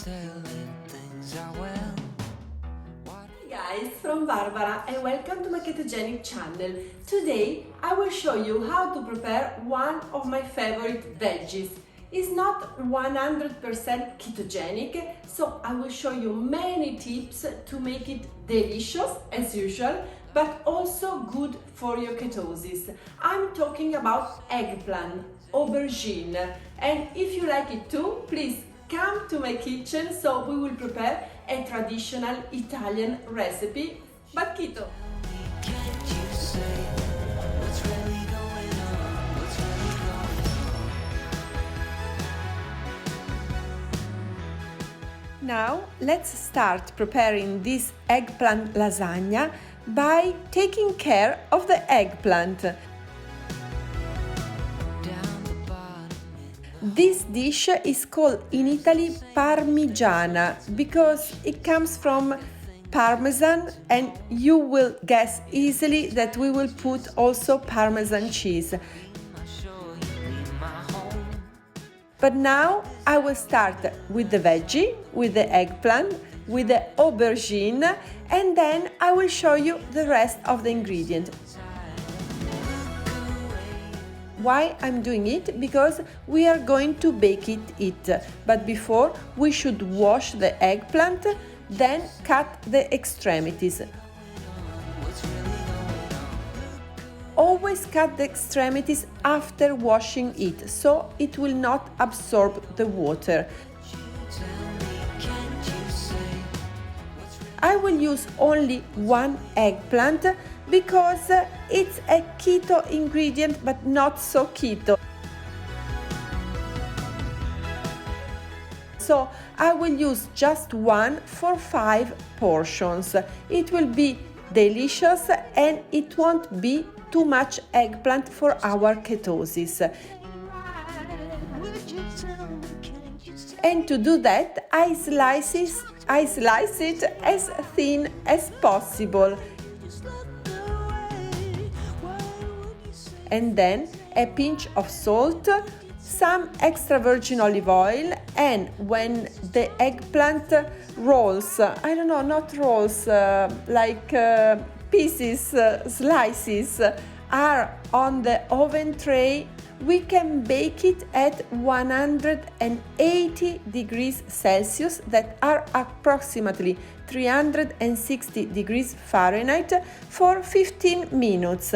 Hey guys, from Barbara and welcome to my ketogenic channel. Today I will show you how to prepare one of my favorite veggies. It's not 100% ketogenic, so I will show you many tips to make it delicious as usual, but also good for your ketosis. I'm talking about eggplant, aubergine, and if you like it too, please come to my kitchen so we will prepare a traditional Italian recipe, but keto. Now let's start preparing this eggplant lasagna by taking care of the eggplant. This dish is called in Italy parmigiana because it comes from parmesan, and you will guess easily that we will put also parmesan cheese. But now I will start with the veggie, with the eggplant, with the aubergine, and then I will show you the rest of the ingredient. Why I'm doing it? Because we are going to bake it. But before we should wash the eggplant, then cut the extremities. Always cut the extremities after washing it, so it will not absorb the water. I will use only one eggplant because it's a keto ingredient, but not so keto. So I will use just one for 5 portions. It will be delicious and it won't be too much eggplant for our ketosis. And to do that, I slice it as thin as possible. And then a pinch of salt, some extra virgin olive oil, and when the eggplant rolls, pieces, slices, are on the oven tray, we can bake it at 180 degrees Celsius, that are approximately 360 degrees Fahrenheit, for 15 minutes.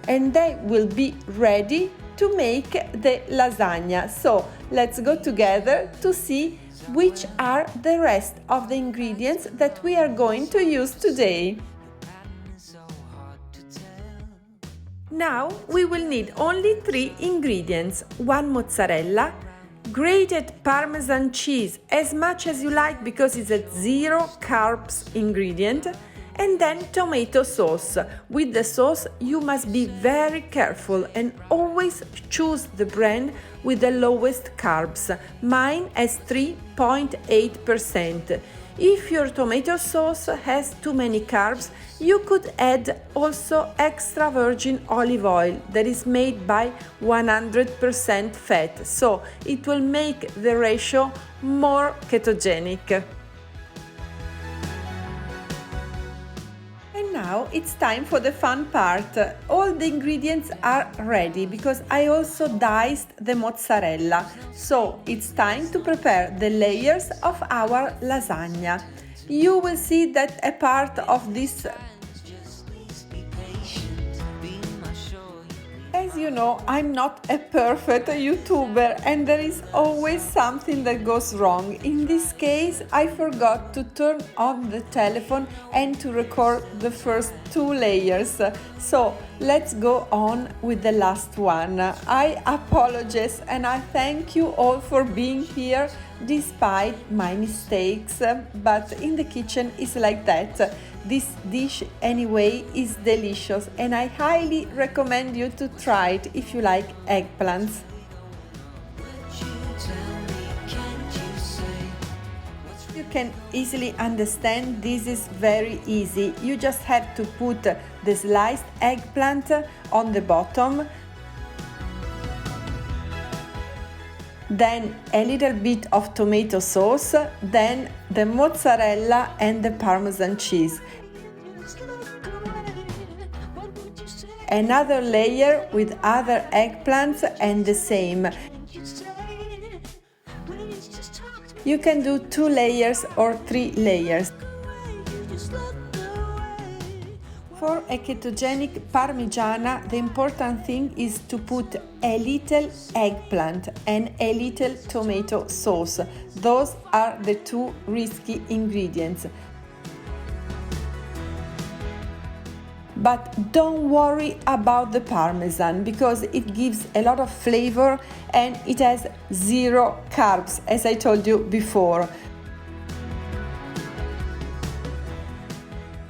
And they will be ready to make the lasagna. So let's go together to see which are the rest of the ingredients that we are going to use today. Now we will need only 3 ingredients: 1 mozzarella, grated Parmesan cheese as much as you like because it's a 0 carbs ingredient, and then tomato sauce. With the sauce you must be very careful and always choose the brand with the lowest carbs. Mine has 3.8%. If your tomato sauce has too many carbs, you could add also extra virgin olive oil that is made by 100% fat, so it will make the ratio more ketogenic. Now it's time for the fun part. All the ingredients are ready because I also diced the mozzarella. So it's time to prepare the layers of our lasagna. You will see that a part of this. As you know, I'm not a perfect YouTuber and there is always something that goes wrong. In this case, I forgot to turn on the telephone and to record the first 2 layers. So let's go on with the last one. I apologize and I thank you all for being here despite my mistakes, but in the kitchen it's like that. This dish anyway is delicious and I highly recommend you to try it if you like eggplants. You can easily understand this is very easy. You just have to put the sliced eggplant on the bottom. then a little bit of tomato sauce, then the mozzarella and the Parmesan cheese. Another layer with other eggplants and the same. You can do 2 layers or 3 layers. For a ketogenic parmigiana, the important thing is to put a little eggplant and a little tomato sauce. Those are the 2 risky ingredients. But don't worry about the parmesan because it gives a lot of flavor and it has 0 carbs, as I told you before.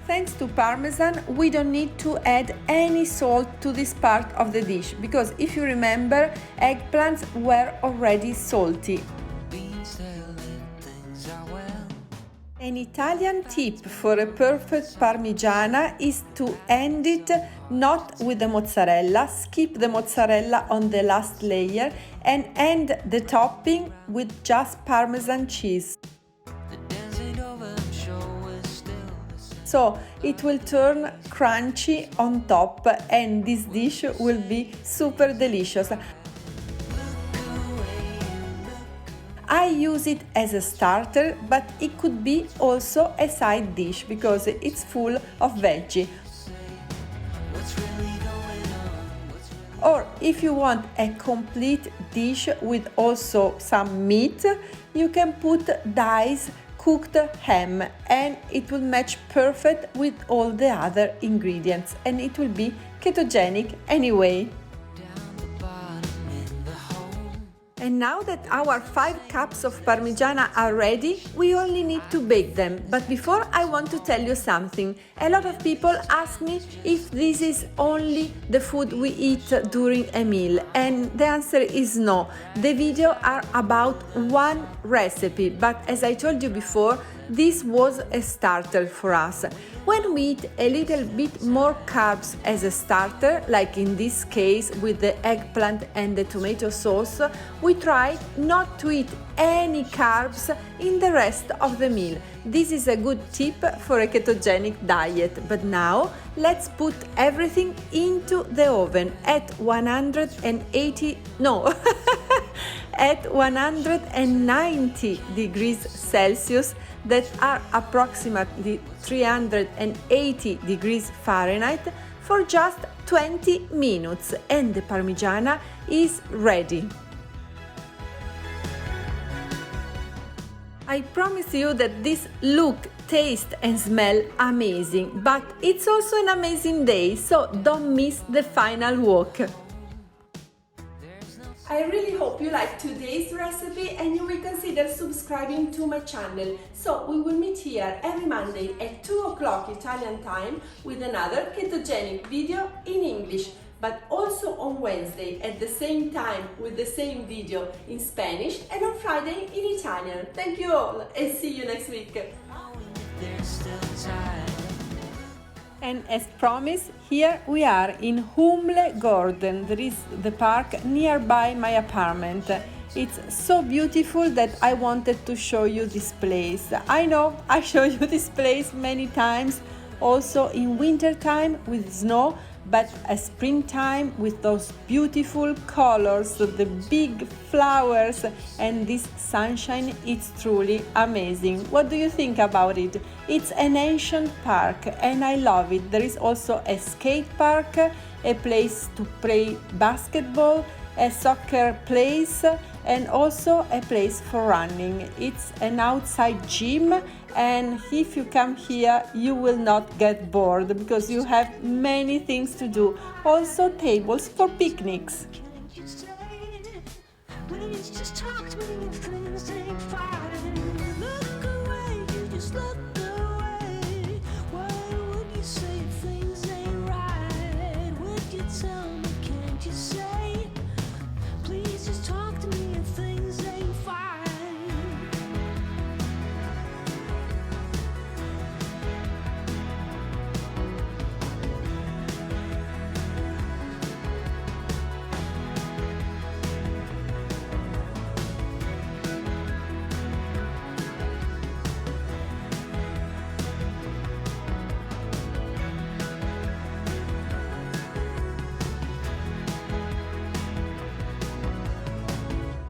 Thanks to parmesan, we don't need to add any salt to this part of the dish because if you remember, eggplants were already salty. An Italian tip for a perfect parmigiana is to end it not with the mozzarella, skip the mozzarella on the last layer and end the topping with just Parmesan cheese. So it will turn crunchy on top and this dish will be super delicious. I use it as a starter, but it could be also a side dish because it's full of veggie. Or if you want a complete dish with also some meat, you can put diced cooked ham and it will match perfect with all the other ingredients and it will be ketogenic anyway. And now that our 5 cups of parmigiana are ready, we only need to bake them. But before I want to tell you something. A lot of people ask me if this is only the food we eat during a meal. And the answer is no. The video are about one recipe, but as I told you before, this was a starter for us. When we eat a little bit more carbs as a starter, like in this case with the eggplant and the tomato sauce, we try not to eat any carbs in the rest of the meal. This is a good tip for a ketogenic diet. But now let's put everything into the oven at 190 degrees Celsius, that are approximately 380 degrees Fahrenheit, for just 20 minutes and the parmigiana is ready. I promise you that this look, taste and smell amazing, but it's also an amazing day, so don't miss the final walk. I really hope you liked today's recipe and you will consider subscribing to my channel. So we will meet here every Monday at 2 o'clock Italian time with another ketogenic video in English, but also on Wednesday at the same time with the same video in Spanish and on Friday in Italian. Thank you all and see you next week. And as promised, here we are in Humble Garden. There is the park nearby my apartment. It's so beautiful that I wanted to show you this place. I know I show you this place many times, also in winter time with snow, but at springtime with those beautiful colors, the big flowers and this sunshine, it's truly amazing. What do you think about it? It's an ancient park and I love it. There is also a skate park, a place to play basketball, a soccer place and also a place for running. It's an outside gym and if you come here you will not get bored because you have many things to do. Also tables for picnics. Look away, you just look